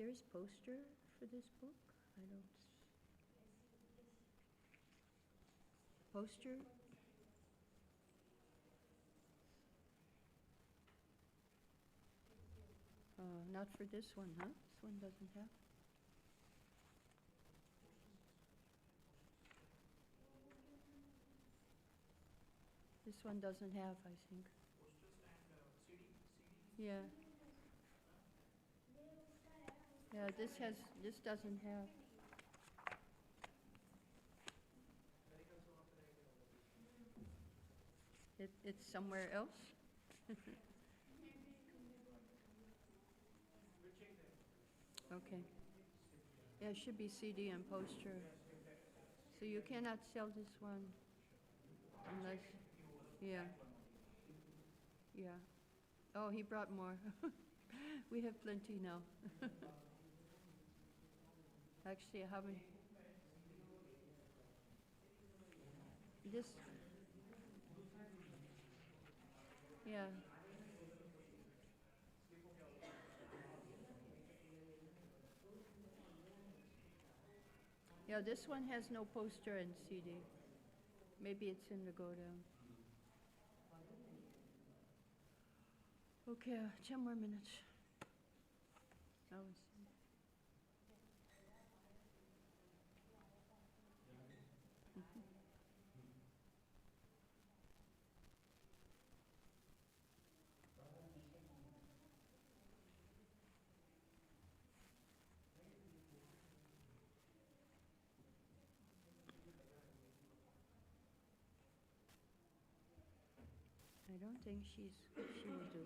There's poster for this book? I don't... Poster? Not for this one, huh? This one doesn't have? This one doesn't have, I think. Posters and CD. Yeah. Yeah, this doesn't have. It's somewhere else? Okay. Yeah, it should be CD and poster. So you cannot sell this one unless, yeah. Yeah. Oh, he brought more. We have plenty now. Actually, I haven't. This, yeah. Yeah, this one has no poster and CD. Maybe it's in the go down. Okay, 10 more minutes. Now we see. I don't think she will do.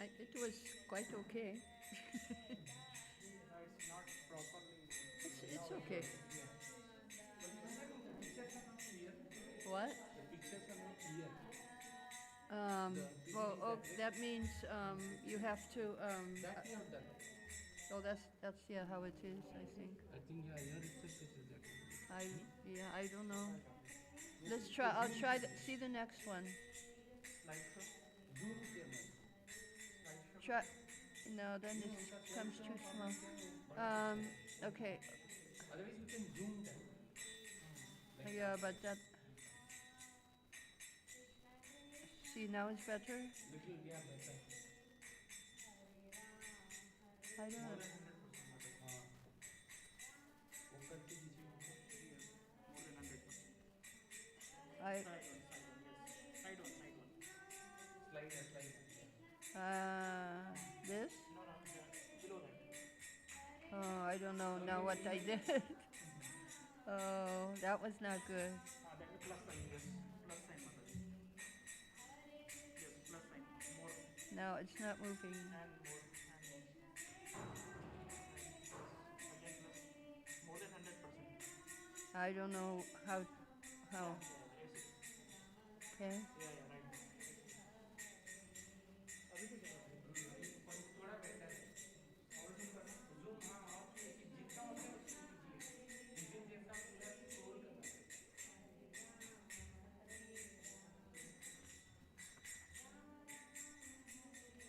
It was quite okay. It's not properly. It's okay. The pictures are not clear. What? The pictures are not clear. Well, that means you have to. That we have done. Oh, that's yeah how it is. I think. I think here itself is that. I don't know. Let's try. I'll try. See the next one. Slideshow. Zoom camera. Slideshow. Try. No, then it comes too small. Okay. Otherwise, we can zoom them. Yeah, but that. See, now it's better. Little, yeah, better. I don't know. More than 100%. Side one. Slide. This? No, below that. Oh, I don't know now what I did. Oh, that was not good. That is plus sign, yes. Plus sign, Mataji. Yes, plus sign. More. No, it's not moving. And more. I don't know how. Yeah, there is. Okay. Yeah, yeah, right. अभी तो चला रहा है पण थोड़ा better है और zoom करना जूम हाँ और कि जितना हो सके उतना कीजिए रिज्यूम जैसा पूरा स्क्रॉल करना पड़ेगा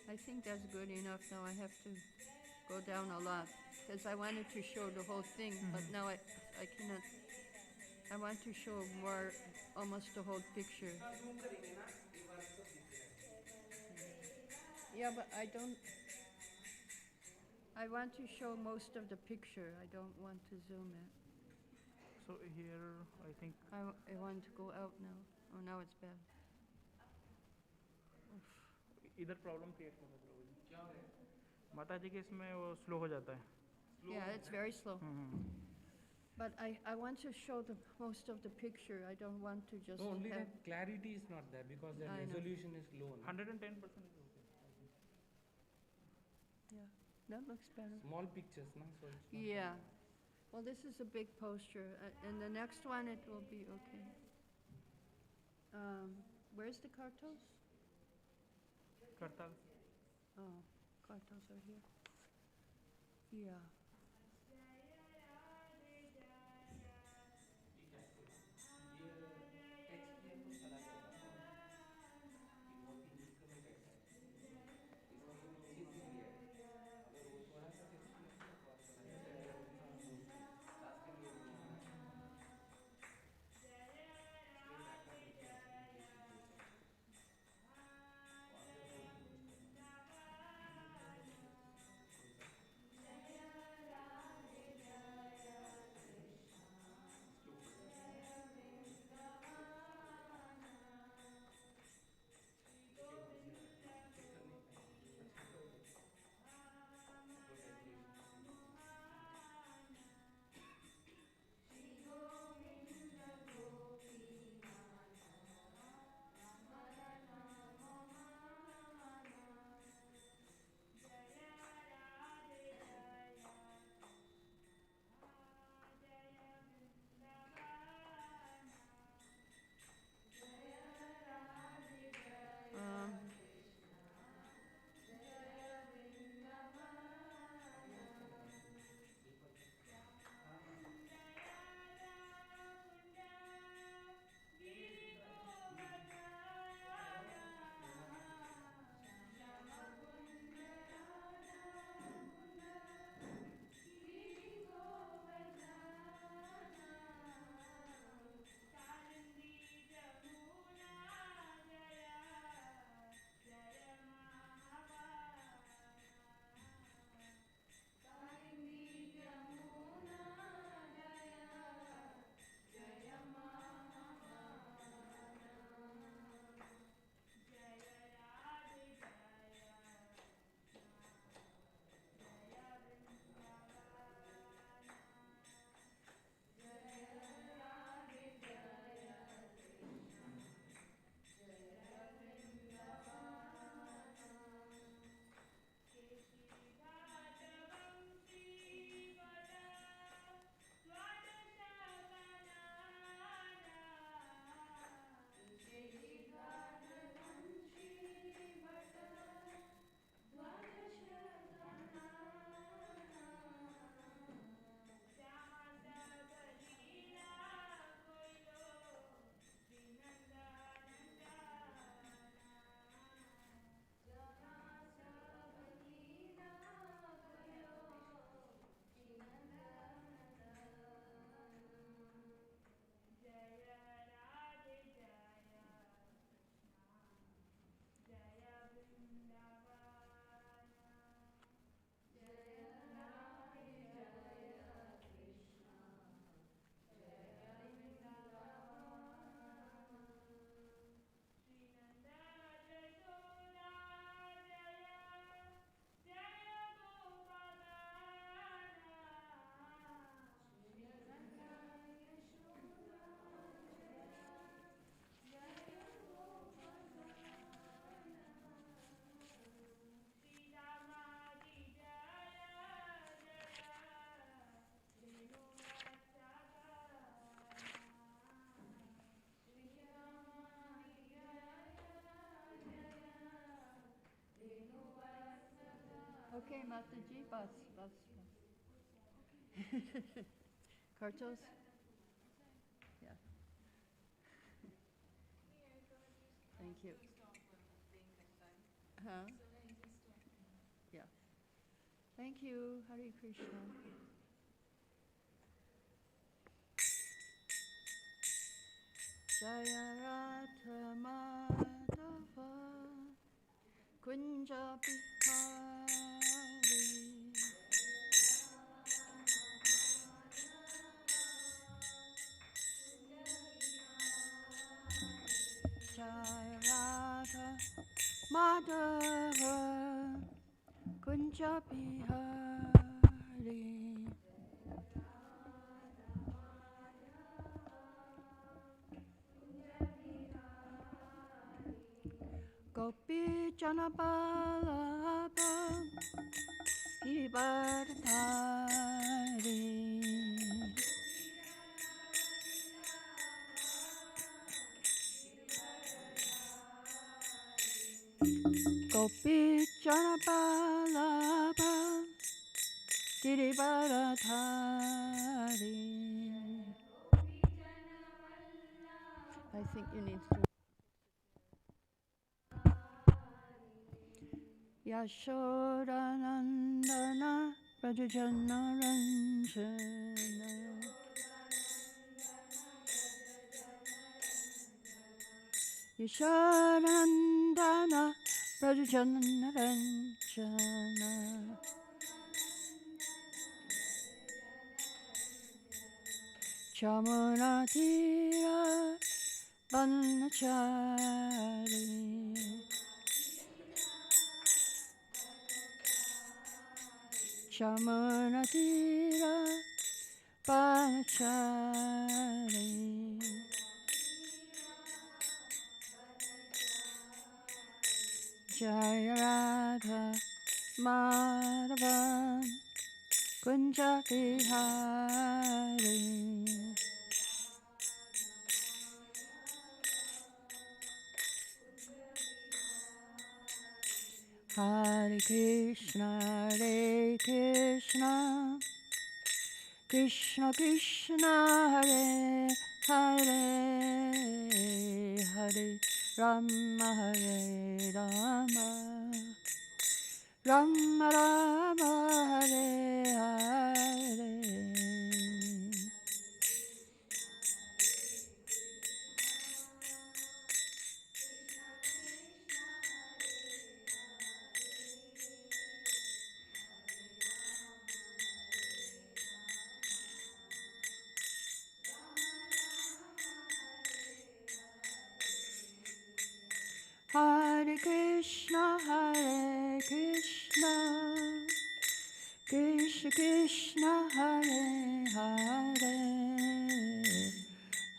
I think that's good enough. Now I have to go down a lot because I wanted to show the whole thing, but now I cannot. I want to show more, almost the whole picture. हाँ zoom करेंगे ना ये वाला सब दिखेगा Yeah, but I don't. I want to show most of the picture. I don't want to zoom it. so here I think I want to go out now. Oh, now it's bad. इधर problem create कर रहा है क्या हो रहा है माता जी के इसमें वो स्लो हो जाता है Yeah, it's very slow. But I want to show the most of the picture. I don't want to just No, only have. that clarity is not there because the I know. resolution is low. No? 110% is okay Yeah, that looks better. Small pictures, no? So it's not Yeah. Well, this is a big poster. And the next one, it will be okay. Where's the cartos? करता Oh, cartos are here. Yeah. Okay, Mataji, bus. Cartos? Yeah. Thank you. Huh? Yeah. Thank you. Hare Krishna. Jaya Radha Madhava Kunja Bihari Jaya Radha Madhava Kunja Bihari Gopi Janaballabha Givardhari Gopi Janaballabha Givardhari. I think you need to. Yashodanandana Prajajana Ranjana Yashodanandana Prajajana Ranjana Chamunatira Vanachari Chamunatira Vanachari Jaya Radha Madhava Kunja Bihari Hare Krishna Krishna Krishna Hare Hare Hare Rama Hare Rama Rama Rama Hare Hare Hare Krishna Krishna Krishna Hare Hare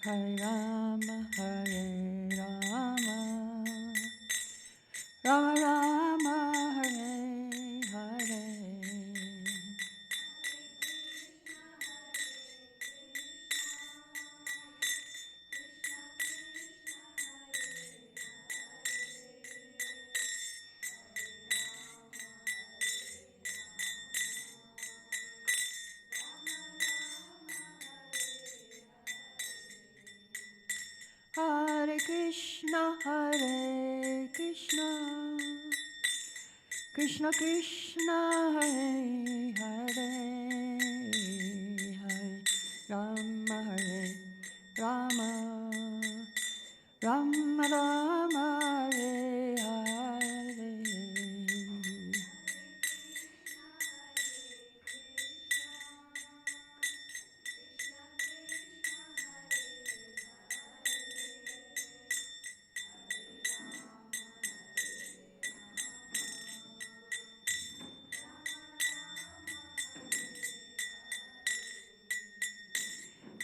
Hare Rama Rama Rama Hare Hare Hare Krishna Krishna Krishna Hare Hare Hare Rama Rama Rama Rama Hare Hare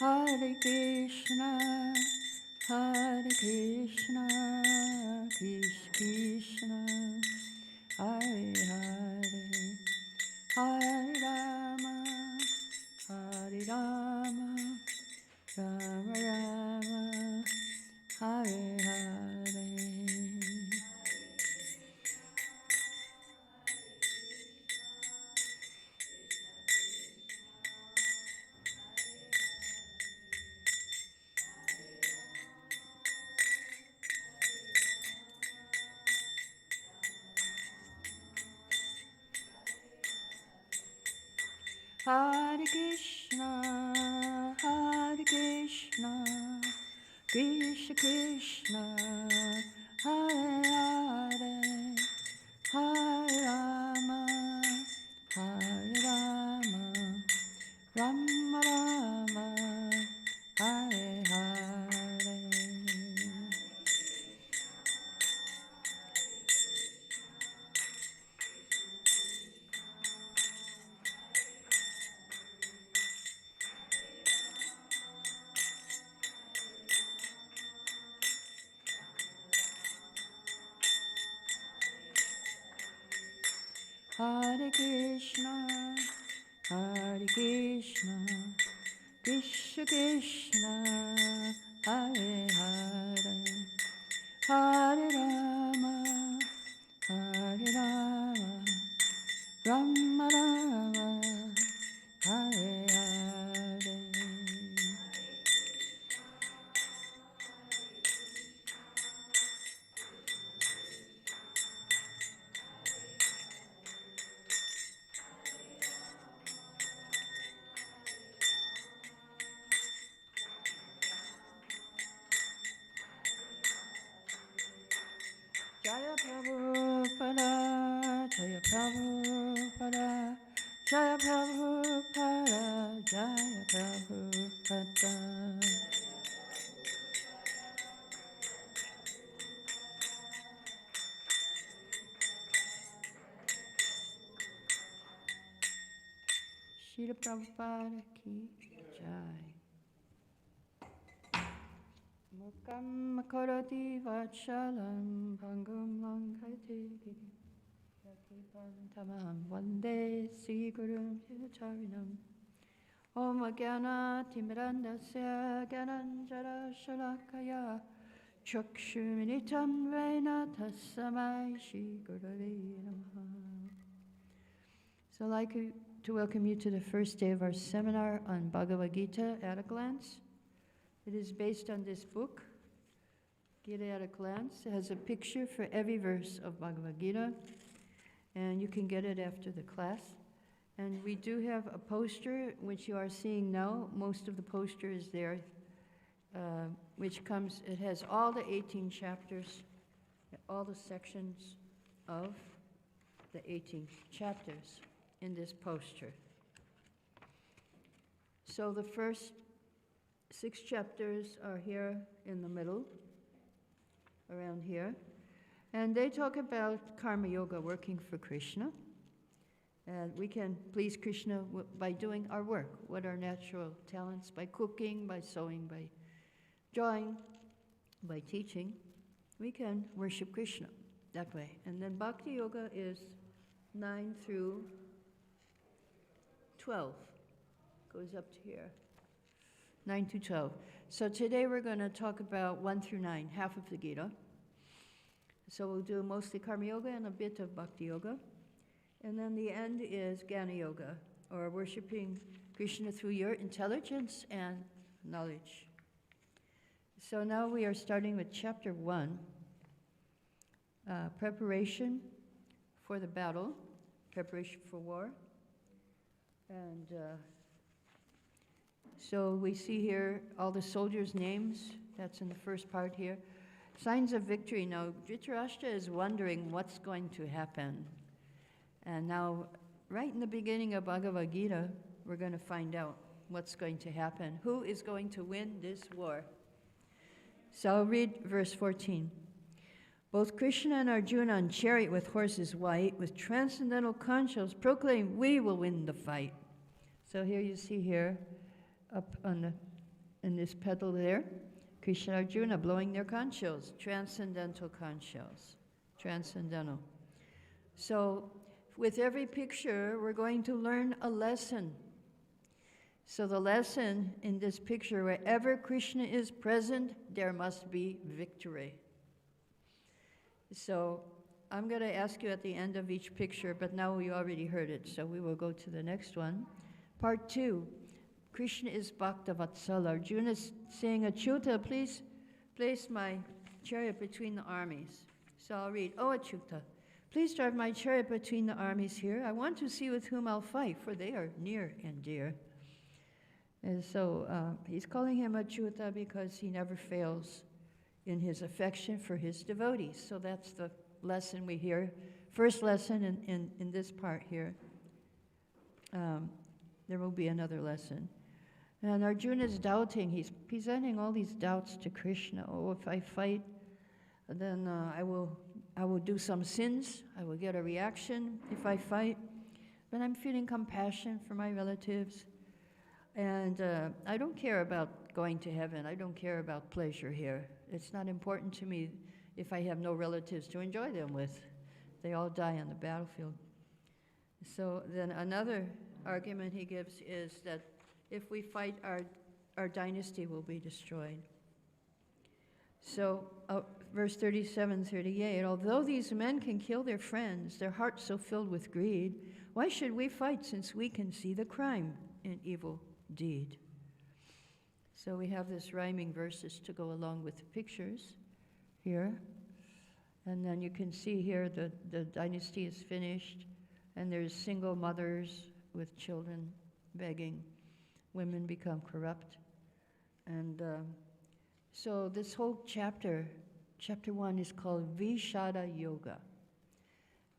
Hare Krishna Krishna Krishna Hare Hare Hare Rama Rama Rama Hare Hare Hare Krishna, Krishna Krishna, Hare Hare, Hare Rama, Rama Rama, Hare Hare. Hare Krishna, Krishna Krishna, Hare Hare, Hare Rama, Rama Rama, Hare Hare. Jaya Prabhupada, Jaya Prabhupada, Jaya Prabhupada, Jaya Prabhupada. Srila Prabhupada ki jai. Mukam karoti vachalam bhangam lankati yakipantamam vande Sri Gurum Charinam. Om Gyana Timirandasya Gyananjara Shalakaya Chakshuminitam Vena Tassamai Shri Gurave Namaha. So I'd like to welcome you to the first day of our seminar on Bhagavad Gita at a glance. It is based on this book, Gita at a Glance. It has a picture for every verse of Bhagavad Gita, and you can get it after the class. And we do have a poster, which you are seeing now. Most of the poster is there, it has all the 18 chapters, all the sections of the 18 chapters in this poster. So the first 6 chapters are here in the middle, around here. And they talk about karma yoga, working for Krishna. And we can please Krishna by doing our work, what are natural talents, by cooking, by sewing, by drawing, by teaching. We can worship Krishna that way. And then Bhakti Yoga is 9 through 12, goes up to here. 9 to 12. So today we're going to talk about 1 through 9, half of the Gita. So we'll do mostly Karma Yoga and a bit of Bhakti Yoga. And then the end is Jnana Yoga, or worshiping Krishna through your intelligence and knowledge. So now we are starting with chapter 1, preparation for the battle, preparation for war. And so we see here all the soldiers' names. That's in the first part here. Signs of victory. Now, Dhritarashtra is wondering what's going to happen. And now, right in the beginning of Bhagavad Gita, we're going to find out what's going to happen. Who is going to win this war? So I'll read verse 14. Both Krishna and Arjuna on chariot with horses white, with transcendental conchs, proclaim, we will win the fight. So here you see here, up on in this pedal there, Krishna and Arjuna blowing their conchs, transcendental conchs, transcendental. So with every picture, we're going to learn a lesson. So the lesson in this picture, wherever Krishna is present, there must be victory. So I'm going to ask you at the end of each picture, but now we already heard it, so we will go to the next one. Part 2, Krishna is Bhakta Vatsala. Arjuna is saying, Achyuta, please place my chariot between the armies. So I'll read, Oh Achyuta, Please drive my chariot between the armies here. I want to see with whom I'll fight, for they are near and dear. And so he's calling him Achyuta because he never fails in his affection for his devotees. So that's the lesson we hear. First lesson in this part here. There will be another lesson. And Arjuna is doubting. He's presenting all these doubts to Krishna. Oh, if I fight, then I will do some sins. I will get a reaction if I fight. But I'm feeling compassion for my relatives. And I don't care about going to heaven. I don't care about pleasure here. It's not important to me if I have no relatives to enjoy them with. They all die on the battlefield. So then another argument he gives is that if we fight, our dynasty will be destroyed. So verse 37, 38, although these men can kill their friends, their hearts so filled with greed, why should we fight since we can see the crime and evil deed? So we have this rhyming verses to go along with the pictures here. And then you can see here the dynasty is finished, and there's single mothers with children begging. Women become corrupt. And so this whole chapter 1 is called Vishada Yoga.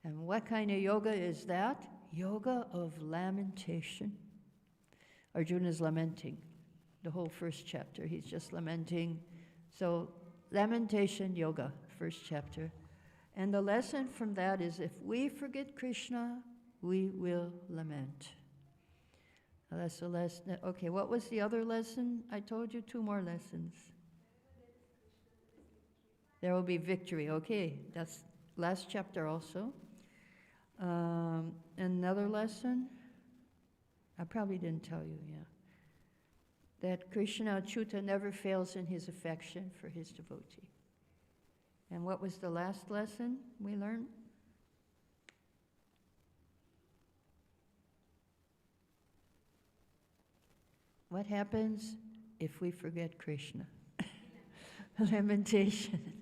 And what kind of yoga is that? Yoga of lamentation. Arjuna is lamenting. The whole first chapter, he's just lamenting. So lamentation yoga, first chapter. And the lesson from that is if we forget Krishna, we will lament. Now that's the lesson. Okay, what was the other lesson? I told you 2 more lessons. There will be victory. Okay, that's last chapter also. Another lesson? I probably didn't tell you, yeah. That Krishna Achyuta never fails in his affection for his devotee. And what was the last lesson we learned? What happens if we forget Krishna? Lamentation.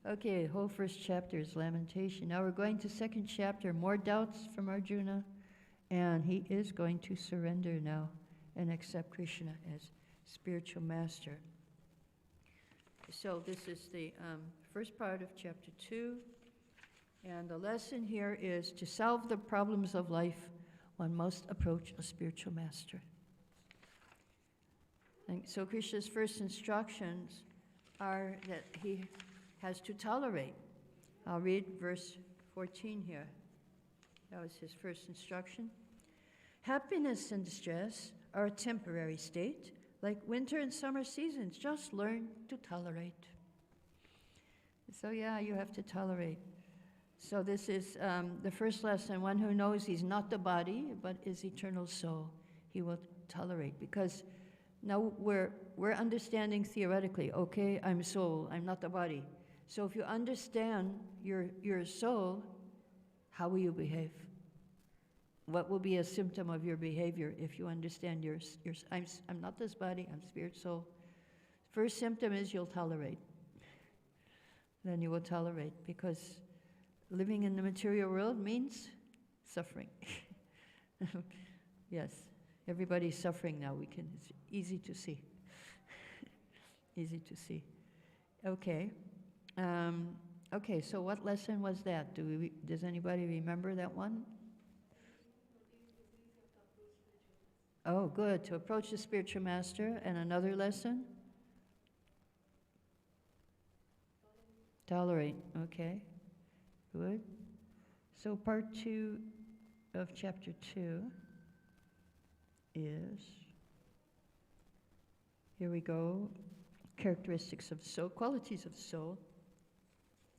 Okay, the whole first chapter is lamentation. Now we're going to second chapter, more doubts from Arjuna, and he is going to surrender now and accept Krishna as spiritual master. So this is the first part of chapter 2, and the lesson here is to solve the problems of life, one must approach a spiritual master. And so Krishna's first instructions are that he has to tolerate. I'll read verse 14 here. That was his first instruction. Happiness and distress are a temporary state, like winter and summer seasons. Just learn to tolerate. So yeah, you have to tolerate. So this is the first lesson. One who knows he's not the body, but is eternal soul, he will tolerate. Because now we're understanding theoretically, okay, I'm soul, I'm not the body. So if you understand your soul, how will you behave? What will be a symptom of your behavior if you understand I'm not this body, I'm spirit soul. First symptom is you'll tolerate. Then you will tolerate, because living in the material world means suffering. Yes, everybody's suffering now. It's easy to see. Easy to see. Okay. Okay, so what lesson was that? Does anybody remember that one? Oh, good. To approach the spiritual master. And another lesson? Tolerate. Okay. Good. So part 2 of chapter 2 is, here we go, characteristics of the soul, qualities of the soul.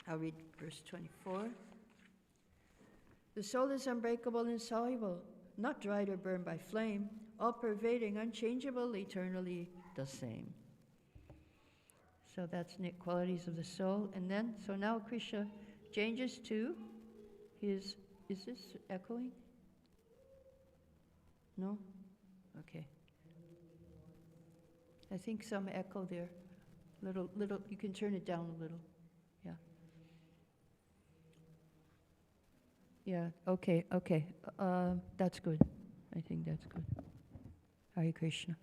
I'll read verse 24. The soul is unbreakable and insoluble, not dried or burned by flame, all-pervading, unchangeable, eternally the same. So that's qualities of the soul. And then, so now Krishna changes to his, is this echoing? No? Okay. I think some echo there. Little, you can turn it down a little. Yeah. Yeah, okay. That's good. I think that's good. Hare Krishna.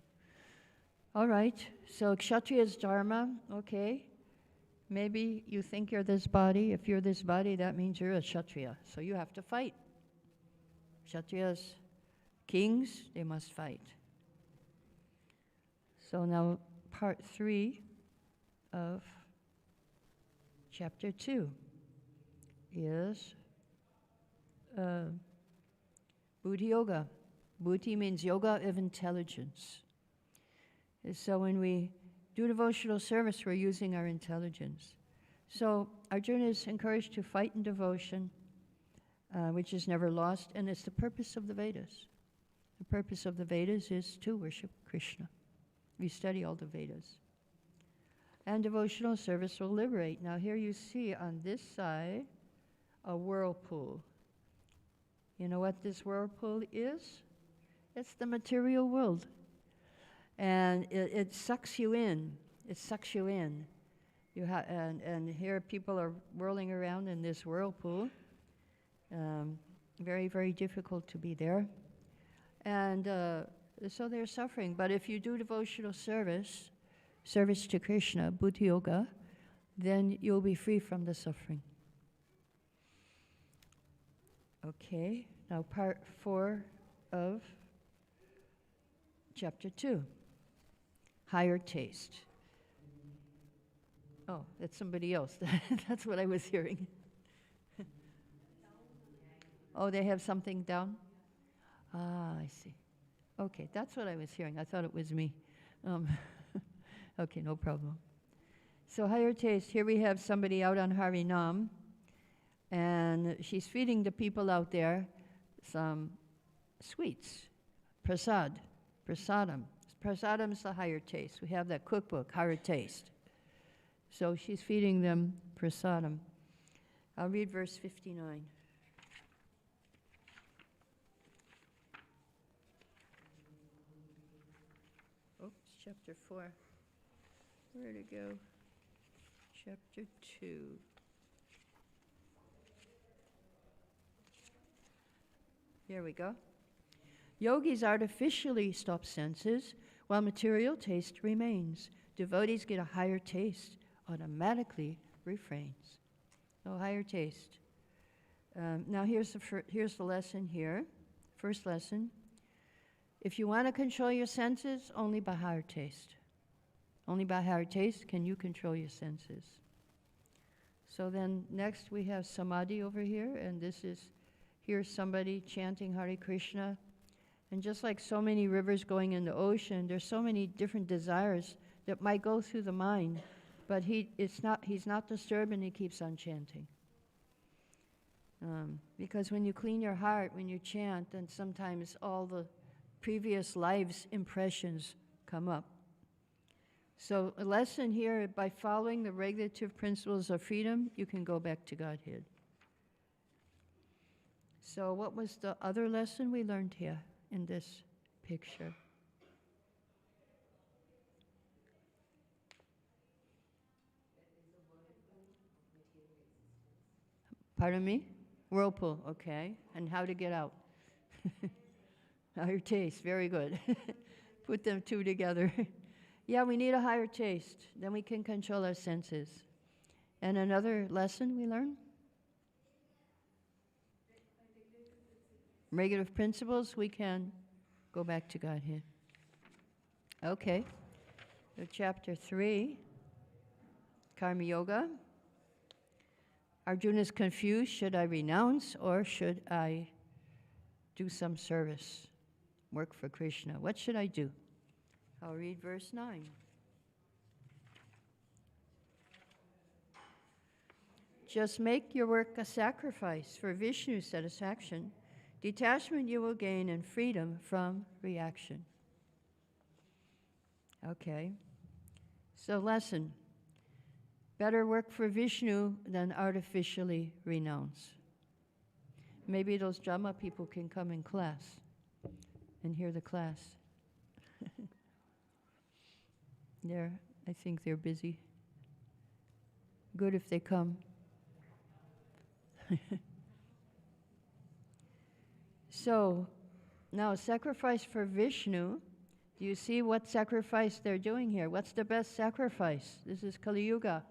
All right, so Kshatriya's dharma, okay. Maybe you think you're this body. If you're this body, that means you're a Kshatriya. So you have to fight. Kshatriyas, kings, they must fight. So now part 3 of chapter 2 is Buddhi Yoga. Buddhi means yoga of intelligence. So when we do devotional service, we're using our intelligence. So Arjuna is encouraged to fight in devotion, which is never lost, and it's the purpose of the Vedas. The purpose of the Vedas is to worship Krishna. We study all the Vedas. And devotional service will liberate. Now here you see on this side a whirlpool. You know what this whirlpool is? It's the material world. And it sucks you in. It sucks you in. And here people are whirling around in this whirlpool. Very, very difficult to be there. And so they're suffering. But if you do devotional service to Krishna, Buddhi Yoga, then you'll be free from the suffering. Okay, now part 4 of chapter 2. Higher taste. Oh, that's somebody else. That's what I was hearing. Oh, they have something down? Ah, I see. Okay, that's what I was hearing. I thought it was me. Okay, no problem. So higher taste, here we have somebody out on Harinam, and she's feeding the people out there some sweets, prasadam. Prasadam is the higher taste. We have that cookbook, Higher Taste. So she's feeding them prasadam. I'll read verse 59. Oops, chapter 4. Where to go? Chapter 2. Here we go. Yogis artificially stop senses while material taste remains. Devotees get a higher taste, automatically refrains. So higher taste. Now here's the lesson here. First lesson. If you want to control your senses, only by higher taste. Only by higher taste can you control your senses. So then next we have Samadhi over here, and here's somebody chanting Hare Krishna. And just like so many rivers going in the ocean, there's so many different desires that might go through the mind, but he's not disturbed and he keeps on chanting. Because when you clean your heart, when you chant, then sometimes all the previous lives' impressions come up. So a lesson here, by following the regulative principles of freedom, you can go back to Godhead. So what was the other lesson we learned here in this picture? Pardon me? Whirlpool, okay. And how to get out. Higher taste, very good. Put them two together. Yeah, we need a higher taste. Then we can control our senses. And another lesson we learn? Regulative principles, we can go back to Godhead. Okay. So chapter 3, Karma Yoga. Arjuna is confused. Should I renounce or should I do some service? Work for Krishna. What should I do? I'll read verse 9. Just make your work a sacrifice for Vishnu's satisfaction. Detachment you will gain and freedom from reaction. Okay. So lesson. Better work for Vishnu than artificially renounce. Maybe those drama people can come in class and hear the class. I think they're busy. Good if they come. So, now sacrifice for Vishnu. Do you see what sacrifice they're doing here? What's the best sacrifice? This is Kali Yuga.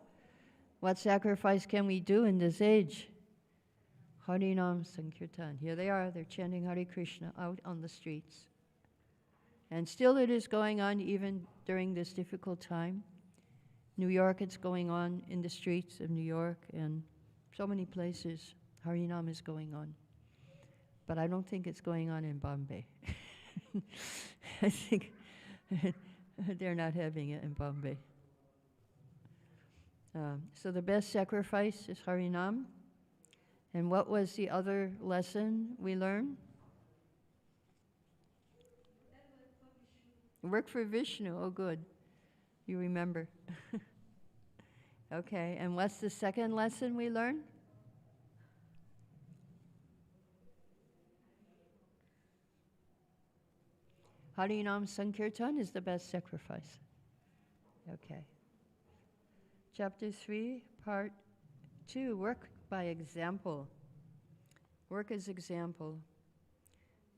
What sacrifice can we do in this age? Harinam Sankirtan. Here they are, they're chanting Hare Krishna out on the streets. And still it is going on even during this difficult time. New York, it's going on in the streets of New York, and so many places Harinam is going on. But I don't think it's going on in Bombay. I think they're not having it in Bombay. So the best sacrifice is Harinam. And what was the other lesson we learned? Work for Vishnu. Oh, good. You remember. Okay, and what's the second lesson we learned? Harinam Sankirtan is the best sacrifice. Okay. Chapter 3, Part 2, Work by Example. Work as example.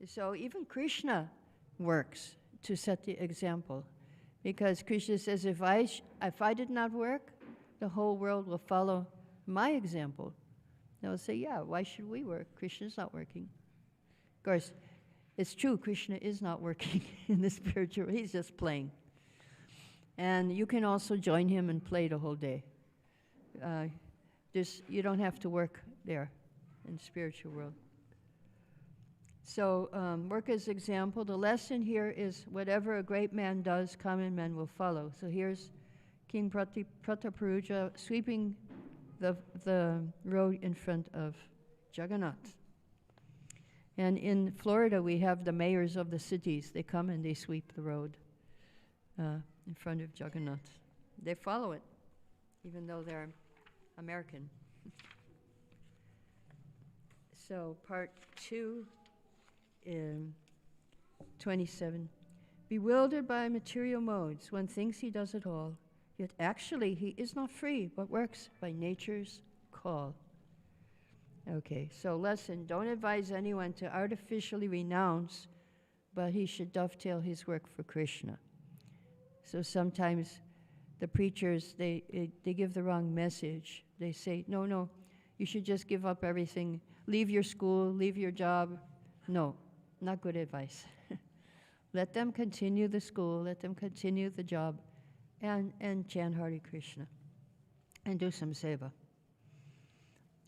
So even Krishna works to set the example. Because Krishna says, if I did not work, the whole world will follow my example. They'll say, yeah, why should we work? Krishna's not working. Of course, it's true, Krishna is not working in the spiritual, he's just playing. And you can also join him and play the whole day. You don't have to work there in the spiritual world. So work as example. The lesson here is whatever a great man does, common men will follow. So here's King Prataparuja sweeping the road in front of Jagannath. And in Florida, we have the mayors of the cities. They come and they sweep the road in front of Jagannath. They follow it, even though they're American. So part 2, 27. Bewildered by material modes, one thinks he does it all, yet actually he is not free, but works by nature's call. Okay, so lesson, don't advise anyone to artificially renounce, but he should dovetail his work for Krishna. So sometimes the preachers, they give the wrong message. They say, no, you should just give up everything, leave your school, leave your job. No, not good advice. Let them continue the school, let them continue the job, and chant Hare Krishna, and do some seva.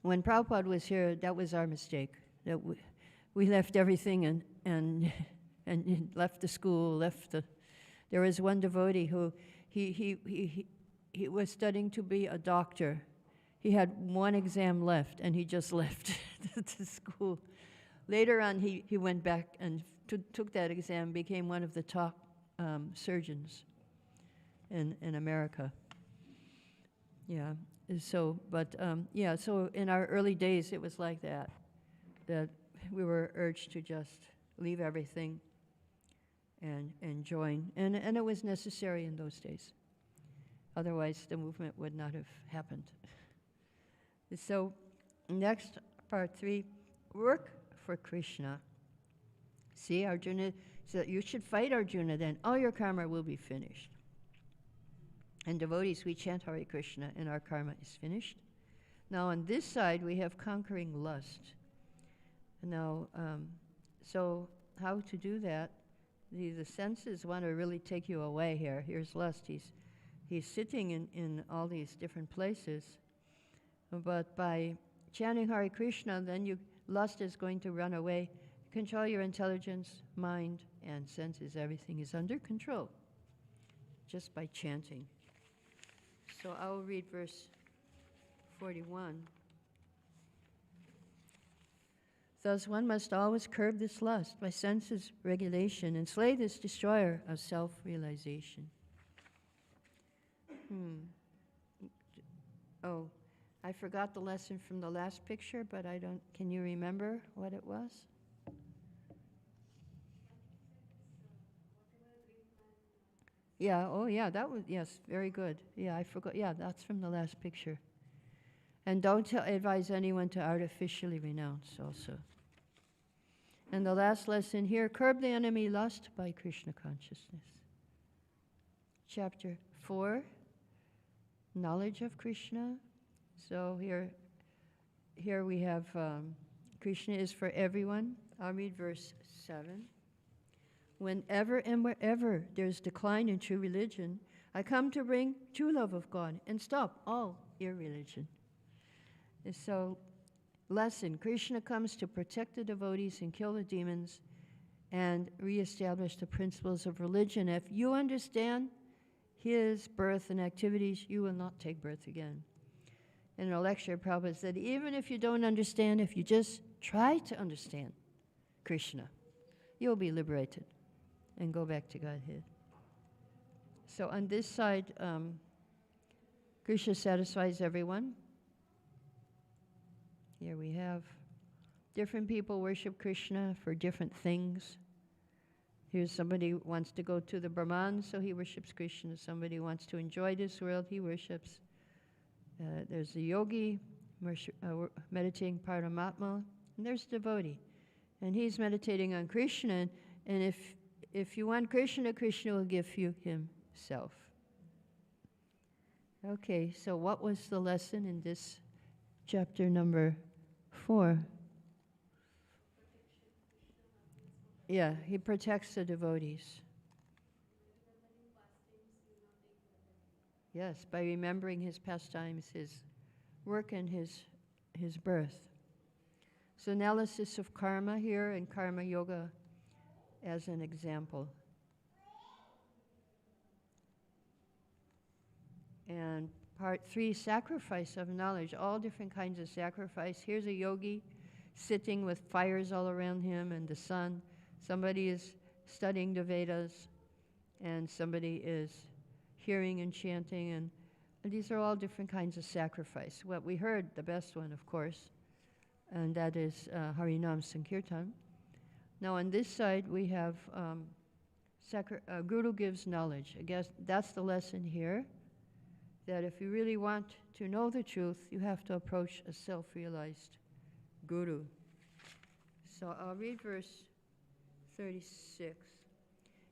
When Prabhupada was here, that was our mistake. That we left everything and left the school, There was one devotee who he was studying to be a doctor. He had one exam left, and he just left the school. Later on, he went back and took that exam, became one of the top surgeons in America. Yeah. So, so in our early days, it was like that we were urged to just leave everything and join. And it was necessary in those days. Otherwise, the movement would not have happened. So, next, part 3, work for Krishna. See, Arjuna, so you should fight Arjuna, then all your karma will be finished. And devotees, we chant Hare Krishna, and our karma is finished. Now, on this side, we have conquering lust. Now, so how to do that? The senses want to really take you away here. Here's lust. He's sitting in all these different places. But by chanting Hare Krishna, then lust is going to run away. Control your intelligence, mind, and senses. Everything is under control just by chanting. So I will read verse 41. Thus one must always curb this lust by senses regulation and slay this destroyer of self-realization. Oh, I forgot the lesson from the last picture, but can you remember what it was? Yeah, that was, yes, very good. Yeah, I forgot. Yeah, that's from the last picture. And don't advise anyone to artificially renounce also. And the last lesson here, curb the enemy lust by Krishna consciousness. Chapter 4, knowledge of Krishna. So here we have Krishna is for everyone. I'll read verse 7. Whenever and wherever there's decline in true religion, I come to bring true love of God and stop all irreligion. And so, lesson, Krishna comes to protect the devotees and kill the demons and reestablish the principles of religion. If you understand his birth and activities, you will not take birth again. In a lecture, Prabhupada said, even if you don't understand, if you just try to understand Krishna, you'll be liberated and go back to Godhead. So on this side, Krishna satisfies everyone. Here we have different people worship Krishna for different things. Here's somebody who wants to go to the Brahman, so he worships Krishna. Somebody who wants to enjoy this world, he worships. There's a yogi meditating Paramatma, and there's a devotee. And he's meditating on Krishna, and if you want Krishna, Krishna will give you himself. Okay, so what was the lesson in this chapter number 4? Yeah, he protects the devotees. Yes, by remembering his pastimes, his work, and his birth. So analysis of karma here and karma yoga as an example. And part 3, sacrifice of knowledge, all different kinds of sacrifice. Here's a yogi sitting with fires all around him and the sun. Somebody is studying the Vedas, and somebody is hearing and chanting, and these are all different kinds of sacrifice. What we heard, the best one, of course, and that is Harinam Sankirtan. Now on this side we have Guru gives knowledge. I guess that's the lesson here, that if you really want to know the truth, you have to approach a self-realized Guru. So I'll read verse 36.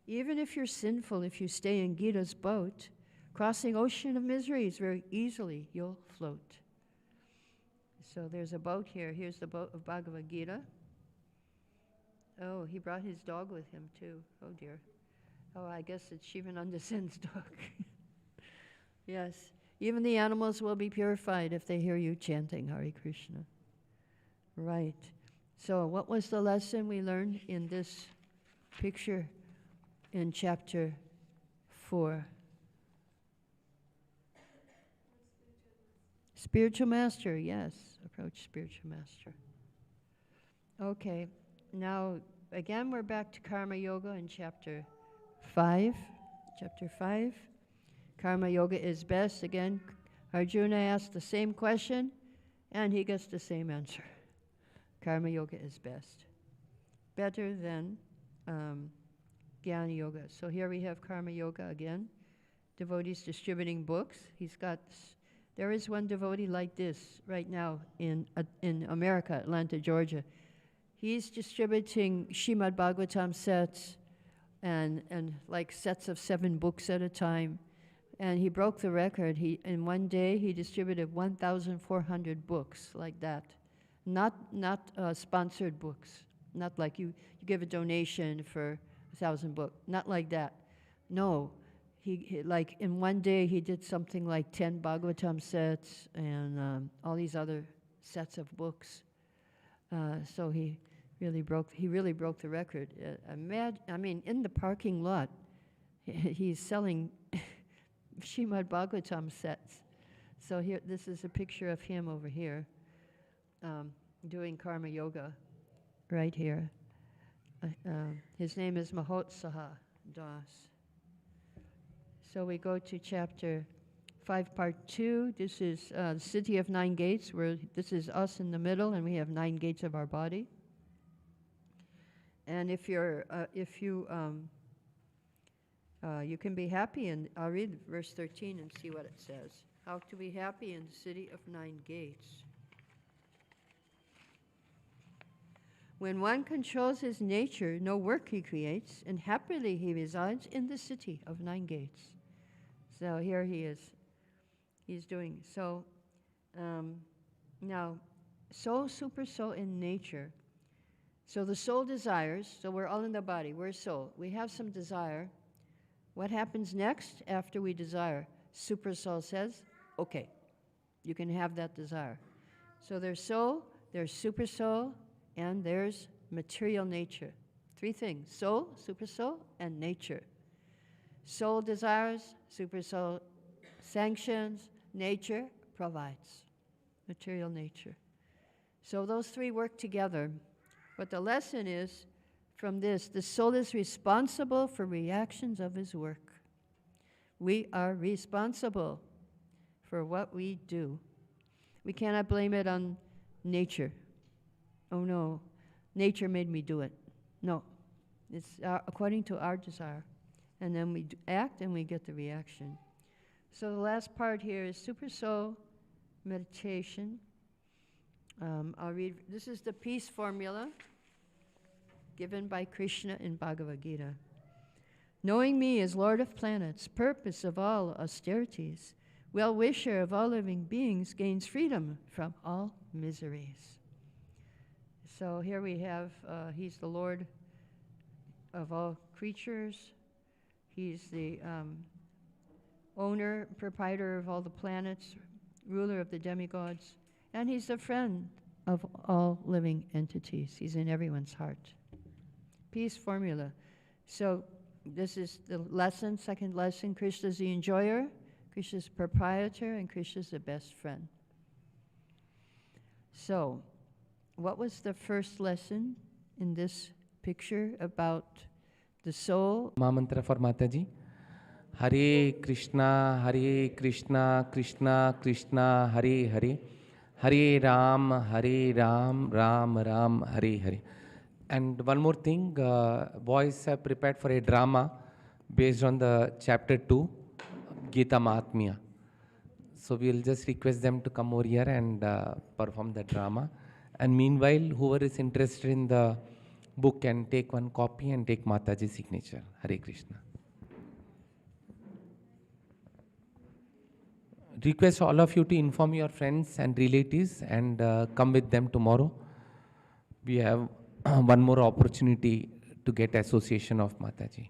Even if you're sinful, if you stay in Gita's boat, crossing ocean of miseries, very easily you'll float. So there's a boat here. Here's the boat of Bhagavad Gita. Oh, he brought his dog with him too. Oh dear. Oh, I guess it's Shivananda Sen's dog. Yes. Even the animals will be purified if they hear you chanting Hare Krishna. Right. So what was the lesson we learned in this picture in chapter 4? Spiritual master, yes. Approach spiritual master. Okay. Now, again, we're back to Karma Yoga in chapter 5. Chapter 5. Karma Yoga is best. Again, Arjuna asked the same question, and he gets the same answer. Karma Yoga is best. Better than Jnana Yoga. So here we have Karma Yoga again. Devotees distributing books. There is one devotee like this right now in America, Atlanta, Georgia. He's distributing Srimad Bhagavatam sets and like sets of 7 books at a time. And he broke the record. In one day, he distributed 1,400 books like that. Not sponsored books. Not like you give a donation for 1,000 books. Not like that. No. He like in one day, he did something like 10 Bhagavatam sets and all these other sets of books. So he really broke the record. In the parking lot, he's selling Srimad Bhagavatam sets. So here, this is a picture of him over here, doing Karma Yoga, right here. His name is Mahotsaha Das. So we go to chapter 5, part 2. This is the city of 9 gates, where this is us in the middle, and we have 9 gates of our body. And if you can be happy, and I'll read verse 13 and see what it says. How to be happy in the city of 9 gates. When one controls his nature, no work he creates, and happily he resides in the city of 9 gates. So here he is. He's doing so. Now, soul, super soul in nature. So the soul desires, so we're all in the body, we're soul. We have some desire. What happens next after we desire? Super soul says, okay, you can have that desire. So there's soul, there's super soul, and there's material nature. 3 things: soul, super soul, and nature. Soul desires, super soul sanctions, nature provides. Material nature. So those 3 work together. But the lesson is, from this, the soul is responsible for reactions of his work. We are responsible for what we do. We cannot blame it on nature. Oh no, nature made me do it. No, it's according to our desire. And then we act and we get the reaction. So the last part here is Super Soul meditation. I'll read, this is the peace formula given by Krishna in Bhagavad Gita. Knowing me as Lord of planets, purpose of all austerities, well-wisher of all living beings, gains freedom from all miseries. So here we have, he's the Lord of all creatures. He's the owner, proprietor of all the planets, ruler of the demigods, and he's the friend of all living entities. He's in everyone's heart. Peace formula. So this is the lesson, second lesson. Krishna's the enjoyer, Krishna's proprietor, and Krishna's the best friend. So, what was the first lesson in this picture about the soul? Mantra for Mataji. Hare Krishna, Krishna Krishna, Hare Hare. Hare Ram, Ram Ram, Hare Hare. And one more thing, boys have prepared for a drama based on the chapter 2, Gita Mahatmya. So we'll just request them to come over here and perform the drama. And meanwhile, whoever is interested in the book can take one copy and take Mataji's signature. Hare Krishna. Request all of you to inform your friends and relatives and come with them tomorrow. We have one more opportunity to get association of Mataji.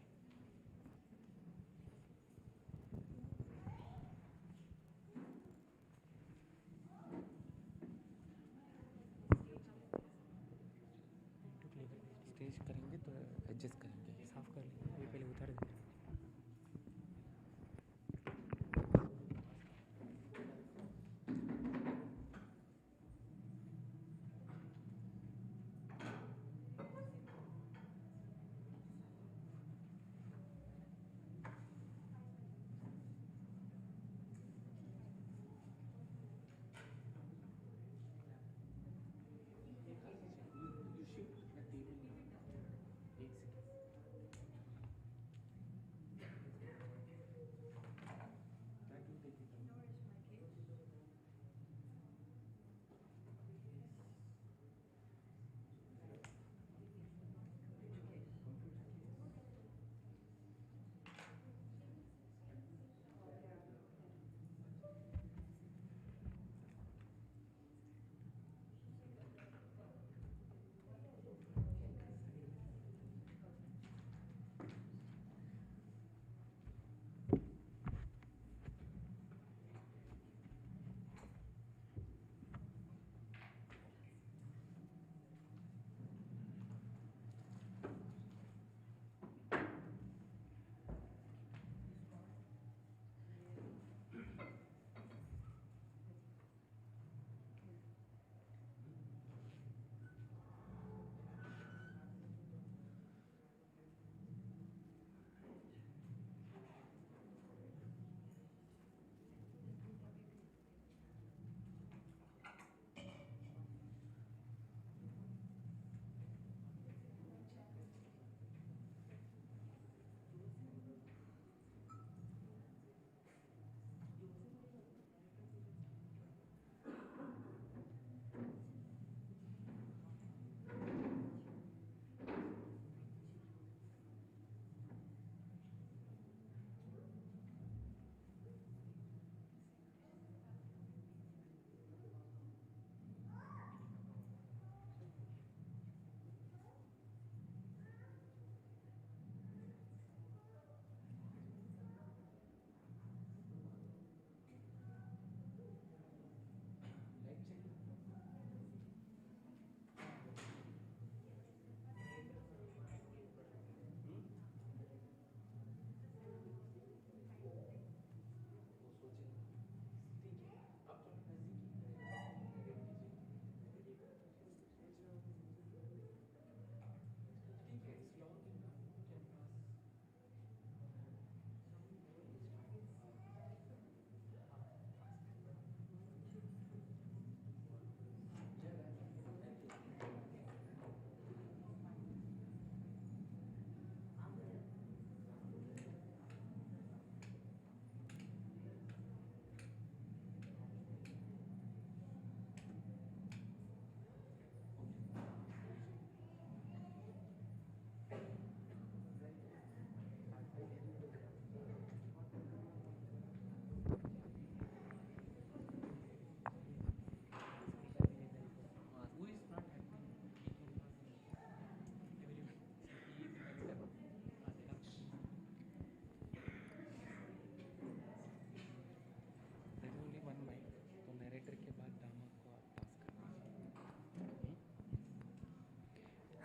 Stage करेंगे तो adjust करेंगे, साफ कर लेंगे, ये पहले उतार देंगे.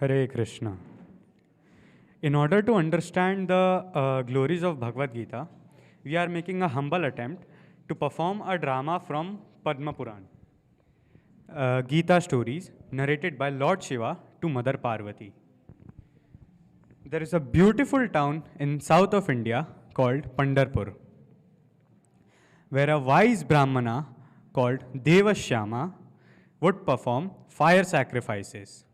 Hare Krishna. In order to understand the glories of Bhagavad Gita, we are making a humble attempt to perform a drama from Padma Puran. Gita stories narrated by Lord Shiva to Mother Parvati. There is a beautiful town in south of India called Pandharpur, where a wise Brahmana called Devashyama would perform fire sacrifices.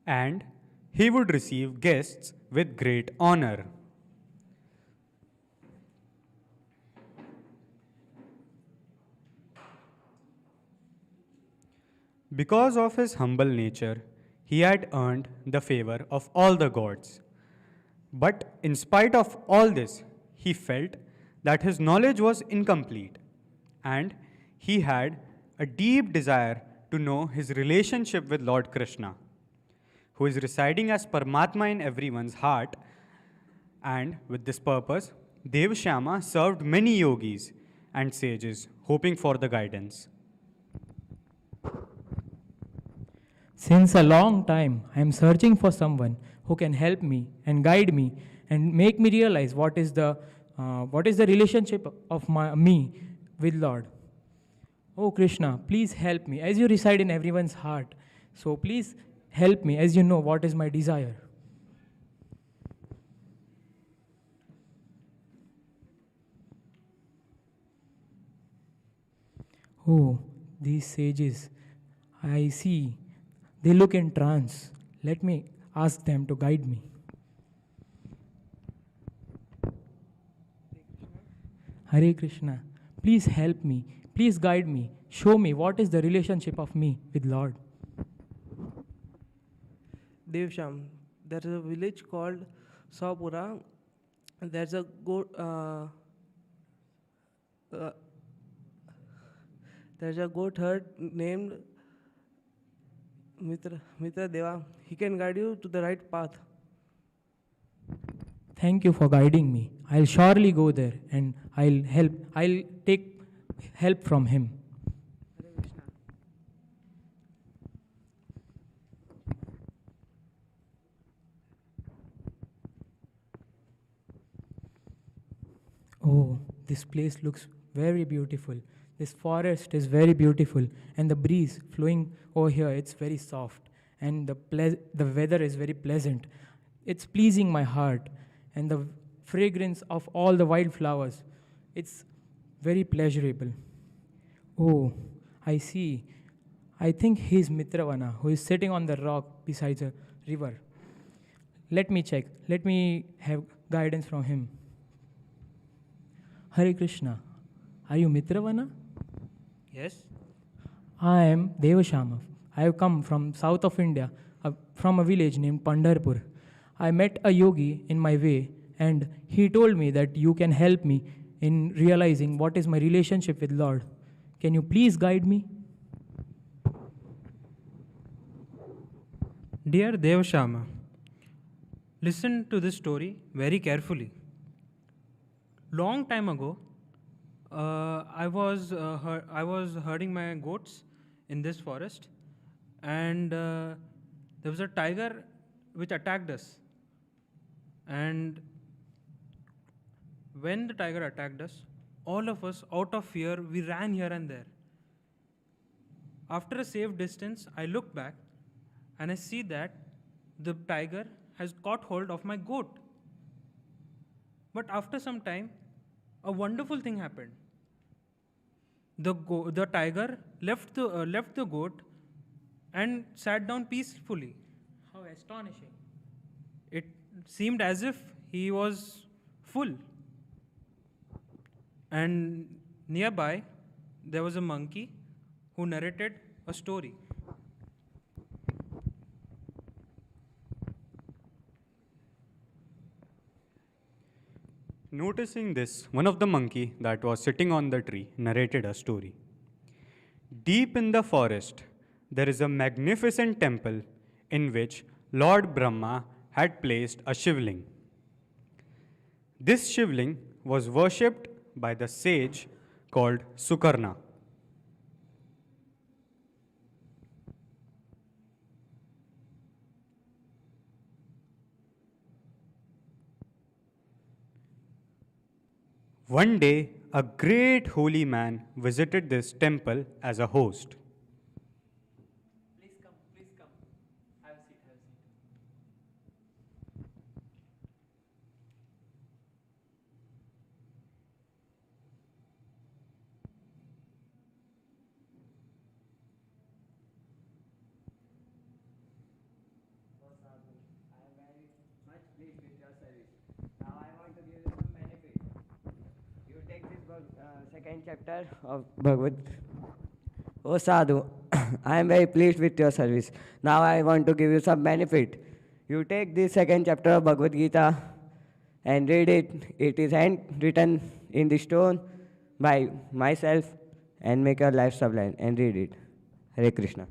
And he would receive guests with great honor. Because of his humble nature, he had earned the favor of all the gods. But in spite of all this, he felt that his knowledge was incomplete and he had a deep desire to know his relationship with Lord Krishna, who is residing as Paramatma in everyone's heart. And with this purpose, Devashyama served many yogis and sages, hoping for the guidance. Since a long time, I am searching for someone who can help me and guide me and make me realize what is the relationship of me with Lord. Oh Krishna, please help me as you reside in everyone's heart. So please help me as you know what is my desire. Oh, these sages, I see. They look in trance. Let me ask them to guide me. Hare Krishna, please help me. Please guide me. Show me what is the relationship of me with Lord. Devsham, there is a village called Sapura. There's a goat herd named Mitra Deva. He can guide you to the right path. Thank you for guiding me. I'll surely go there and I'll take help from him. Oh, this place looks very beautiful. This forest is very beautiful, and the breeze flowing over here, it's very soft, and the weather is very pleasant. It's pleasing my heart, and the fragrance of all the wildflowers, it's very pleasurable. Oh, I see. I think he's Mitravana, who is sitting on the rock beside a river. Let me check. Let me have guidance from him. Hare Krishna. Are you Mitravana? Yes. I am Devashama. I have come from south of India, from a village named Pandharpur. I met a yogi in my way, and he told me that you can help me in realizing what is my relationship with Lord. Can you please guide me? Dear Devashama, listen to this story very carefully. Long time ago, I was herding my goats in this forest, and there was a tiger which attacked us. And when the tiger attacked us, all of us, out of fear, we ran here and there. After a safe distance, I look back and I see that the tiger has caught hold of my goat. But after some time, a wonderful thing happened. The tiger left the goat and sat down peacefully. How astonishing. It seemed as if he was full. And nearby, there was a monkey who narrated a story. Noticing this, one of the monkey that was sitting on the tree narrated a story. Deep in the forest, there is a magnificent temple in which Lord Brahma had placed a shivling. This shivling was worshipped by the sage called Sukarna. One day, a great holy man visited this temple as a host. Please come, please come. Have a seat, have a seat. I am very much pleased with your service. Now I want to give you some benefit. You take this second chapter of Bhagavad. Oh Sadhu, I am very pleased with your service. Now I want to give you some benefit. You take this second chapter of Bhagavad Gita and read it. It is handwritten in the stone by myself and make your life sublime and read it. Hare Krishna.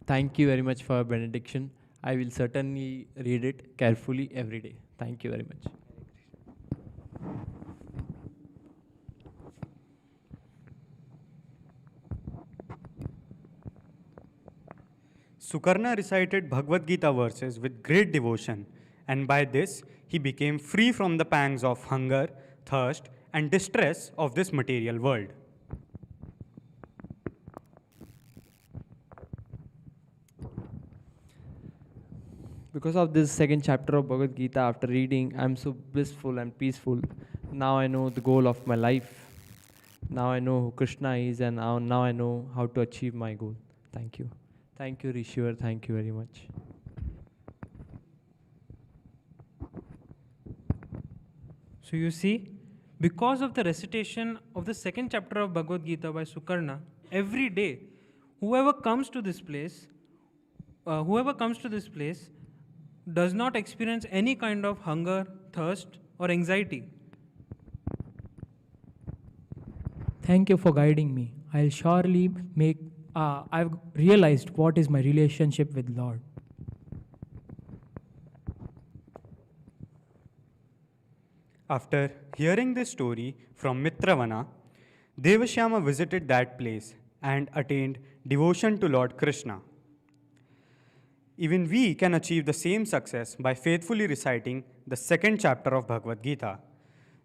Thank you very much for your benediction. I will certainly read it carefully every day. Thank you very much. Sukarna recited Bhagavad Gita verses with great devotion, and by this he became free from the pangs of hunger, thirst, and distress of this material world. Because of this second chapter of Bhagavad Gita, after reading, I'm so blissful and peaceful. Now I know the goal of my life. Now I know who Krishna is, and now I know how to achieve my goal. Thank you. Thank you, Rishivar. Thank you very much. So you see, because of the recitation of the second chapter of Bhagavad Gita by Sukarna, every day, whoever comes to this place does not experience any kind of hunger, thirst, or anxiety. Thank you for guiding me. I'll surely I've realized what is my relationship with Lord. After hearing this story from Mitravana, Devashyama visited that place and attained devotion to Lord Krishna. Even we can achieve the same success by faithfully reciting the second chapter of Bhagavad Gita.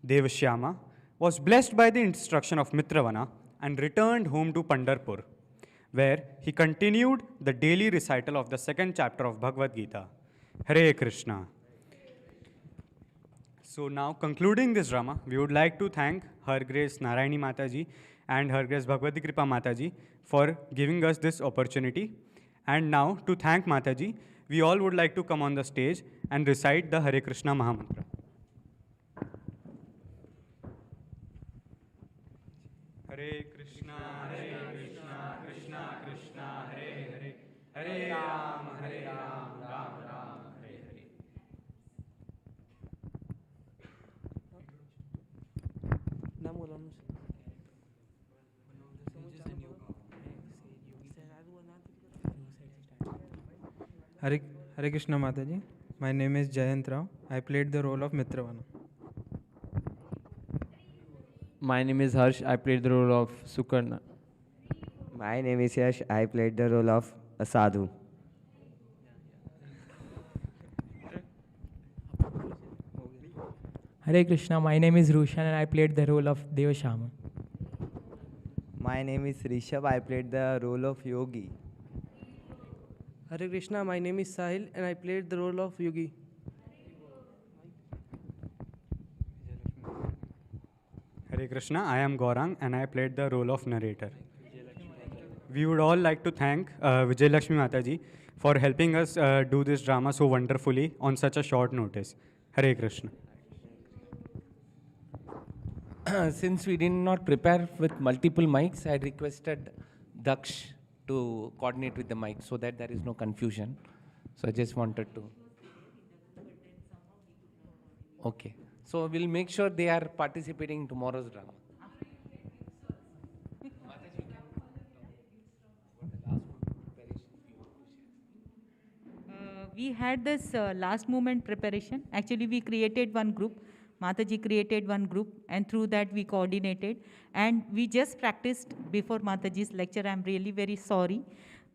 Devashyama was blessed by the instruction of Mitravana and returned home to Pandharpur, where he continued the daily recital of the second chapter of Bhagavad Gita. Hare Krishna. So now, concluding this drama, we would like to thank Her Grace Narayani Mataji and Her Grace Bhagavati Kripa Mataji for giving us this opportunity. And now, to thank Mataji, we all would like to come on the stage and recite the Hare Krishna Mahamantra. Hare Krishna, Krishna Krishna, Hare Hare, Hare Ram, Ram Ram, Hare Hare. Hare Krishna Mataji. My name is Jayant Rao. I played the role of Mitravana. My name is Harsh. I played the role of Sukarna. My name is Yash. I played the role of a sadhu. Hare Krishna, my name is Rushan and I played the role of Devashama. My name is Rishabh. I played the role of yogi. Hare Krishna, my name is Sahil and I played the role of Yogi. Hare Krishna, I am Gaurang and I played the role of narrator. We would all like to thank Vijay Lakshmi Mataji for helping us do this drama so wonderfully on such a short notice. Hare Krishna. Since we did not prepare with multiple mics, I had requested Daksh to coordinate with the mic so that there is no confusion. So I just wanted to. Okay. So we'll make sure they are participating in tomorrow's drama. we had this last moment preparation. Actually, we created one group. Mataji created one group, and through that we coordinated. And we just practiced before Mataji's lecture. I'm really very sorry.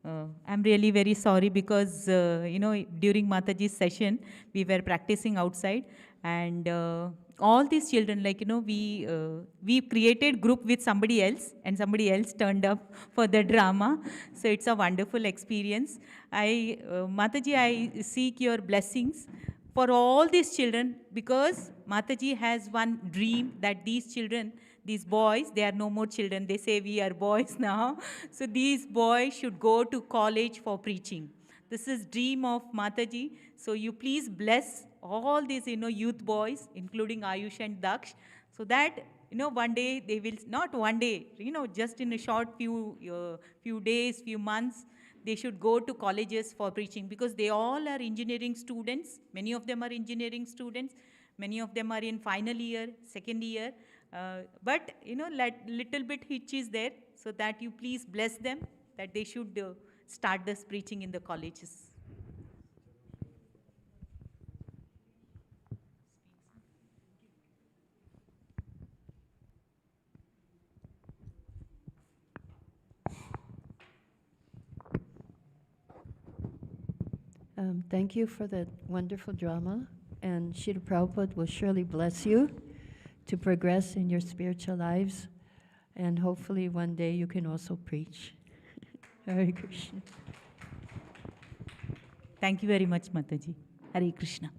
I'm really very sorry because, during Mataji's session, we were practicing outside. And all these children, we created group with somebody else, and somebody else turned up for the drama. So it's a wonderful experience. Mataji, I seek your blessings for all these children, because Mataji has one dream that these children, these boys, they are no more children. They say we are boys now. So these boys should go to college for preaching. This is dream of Mataji. So you please bless all these, youth boys, including Ayush and Daksh, so that, one day they will, not one day, just in a short few days, few months, they should go to colleges for preaching, because they all are engineering students. Many of them are engineering students. Many of them are in final year, second year. But, little bit hitch is there, so that you please bless them, that they should start this preaching in the colleges. Thank you for that wonderful drama, and Srila Prabhupada will surely bless you to progress in your spiritual lives, and hopefully one day you can also preach. Hare Krishna. Thank you very much, Mataji. Hare Krishna.